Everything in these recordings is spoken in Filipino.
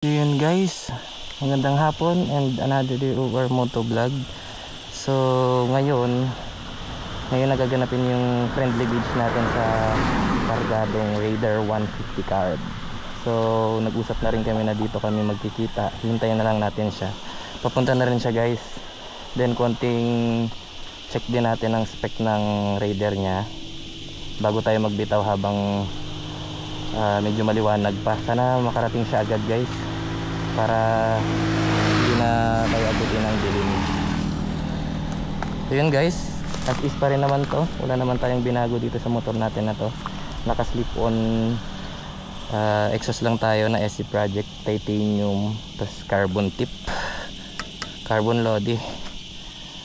So yun guys, magandang hapon and another day of our moto vlog. So ngayon nagaganapin yung friendly beach natin sa Cargadong Raider 150 carb. So nag-usap na rin kami na dito kami magkikita. Hintayin na lang natin siya. Papunta na rin siya guys. Then konting check din natin ang spec ng Raider niya bago tayo magbitaw habang medyo maliwanag pa. Sana makarating siya agad guys, para hindi na tayo abutin ng dilim. So yun guys, as is pa rin naman to. Wala naman tayong binago dito sa motor natin na to. Naka slip on exhaust lang tayo na SC Project titanium, tapos carbon tip, carbon lodi.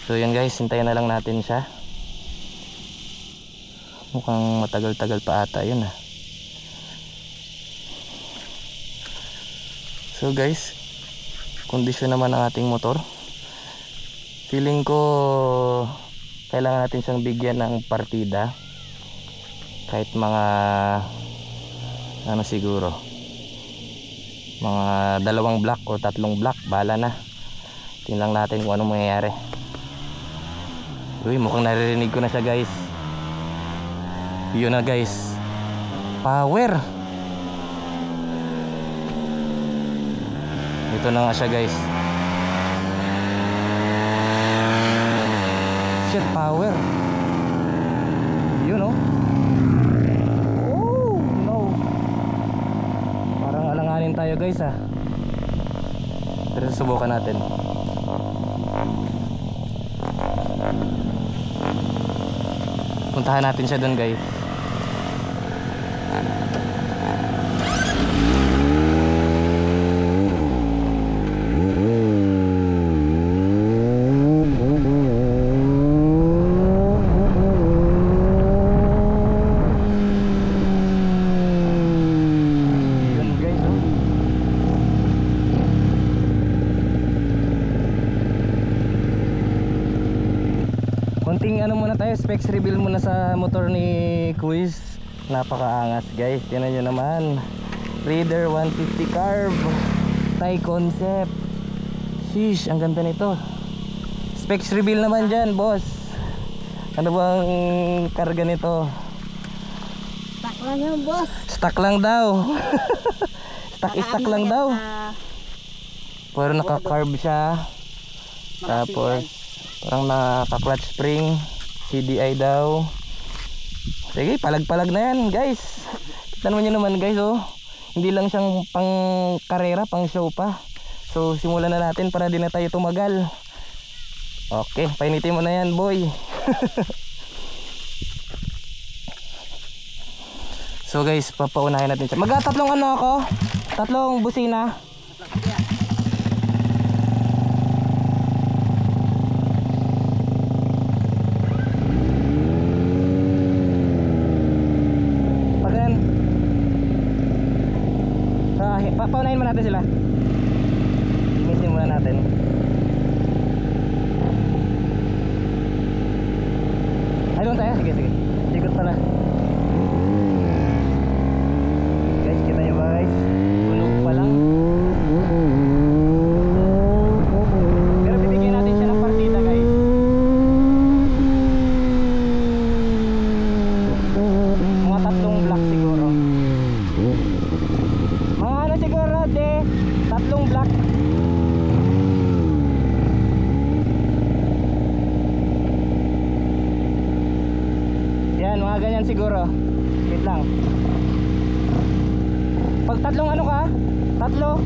So yun guys, hintayin na lang natin siya. Mukhang matagal-tagal pa ata yun . So guys, kondisyon naman ang ating motor. Feeling ko kailangan natin siyang bigyan ng partida. Kahit mga siguro mga 2 block o 3 block, bahala na. Tingnan natin kung anong mangyayari. Uy, mukhang naririnig ko na siya guys. Yun na guys, power. Ito na nga siya guys. Shit, power. Yun oh. Oh no. Parang alanganin tayo guys Pero subukan natin. Puntahan natin siya dun guys. Konting muna tayo, specs reveal muna sa motor ni Quiz. Napakaangas guys, tingnan nyo naman. Raider 150 carb, Thai concept. Sheesh, ang ganda nito. Specs reveal naman dyan boss. Ano bang karga nito? Stock lang yan boss. Stock lang daw. Stock lang daw. Pero naka-carb siya. Tapos parang naka-clutch spring, CDI daw. Sige, palag-palag na yan guys. Tignan nyo naman guys oh. Hindi lang siyang pang karera, pang show pa. So simulan na natin para di na tayo tumagal. Okay, painitin mo na yan boy. So guys, papaunahin natin siya. Mag-tatlong ako, 3 busina. Paunahin mo natin sila. Linisin muna natin. Ay, doon tayo? Sige. Ikot pala. Guys, kita nyo guys, tulog pa lang. Pero bibigyan natin siya ng partida guys. Mga 3 block siguro. Siguro 3 block. Yan, mga ganyan siguro. Wait lang. Pag 3 ka? 3.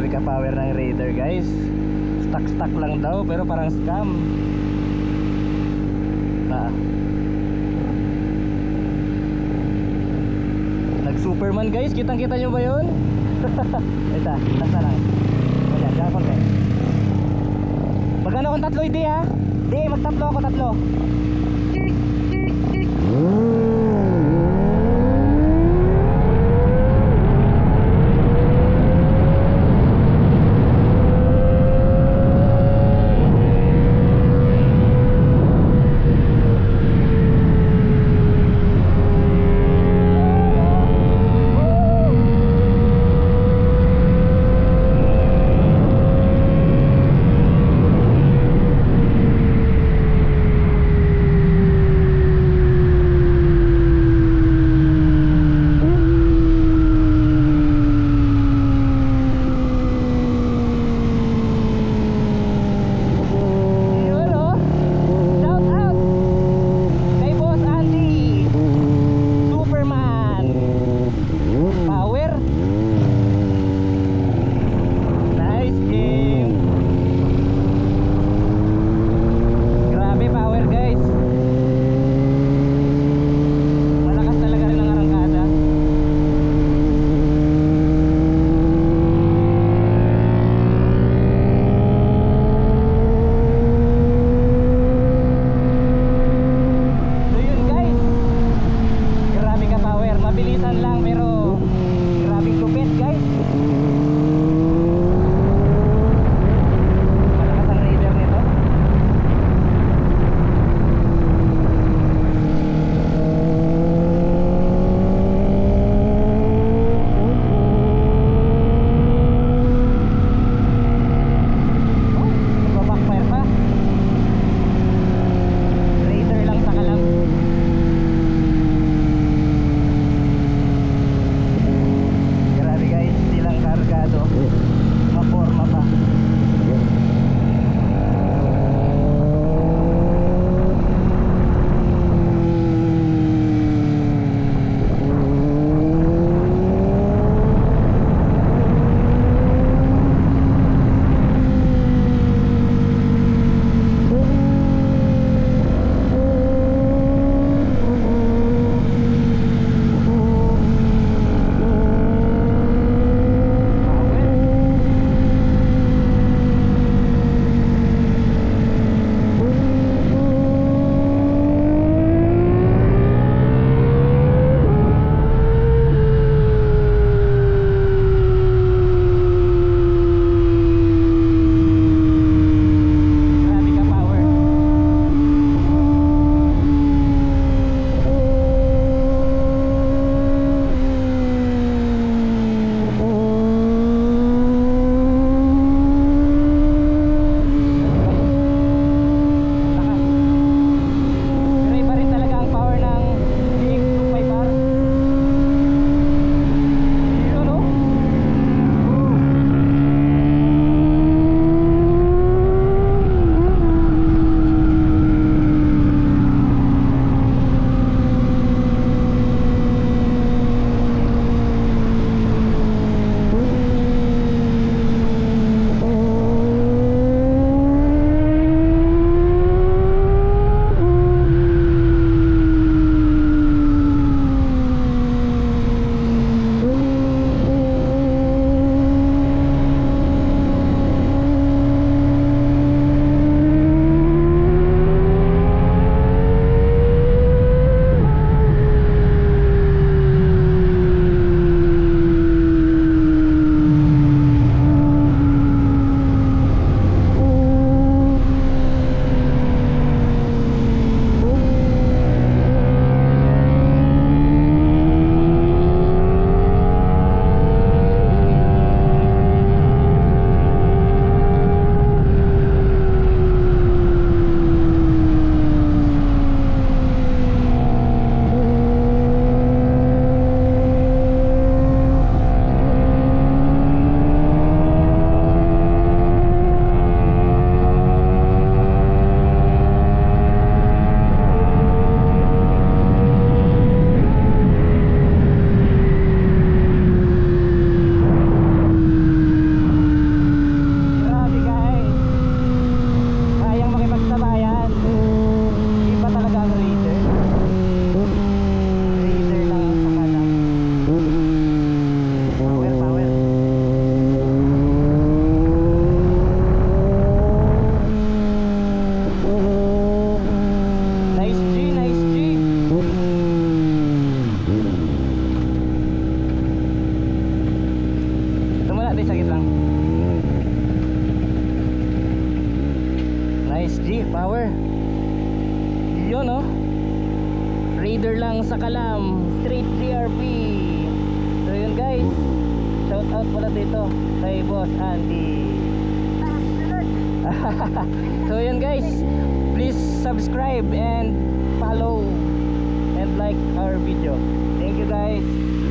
Grabe ka power ng Raider guys. Stuck lang daw pero parang scam. Nag-Superman guys, kitang-kita nyo ba yun? Ito, nasa lang. Ayan, dyan ako guys. Magkano kung tatlo hindi ha? Di, magtatlo ako, tatlo. Ate, sakit lang. Nice G, power. Yun oh. Raider lang sa Kalam, straight DRP. So yun guys, shout out pala dito kay Boss Andy. So yun guys, please subscribe and follow and like our video. Thank you guys.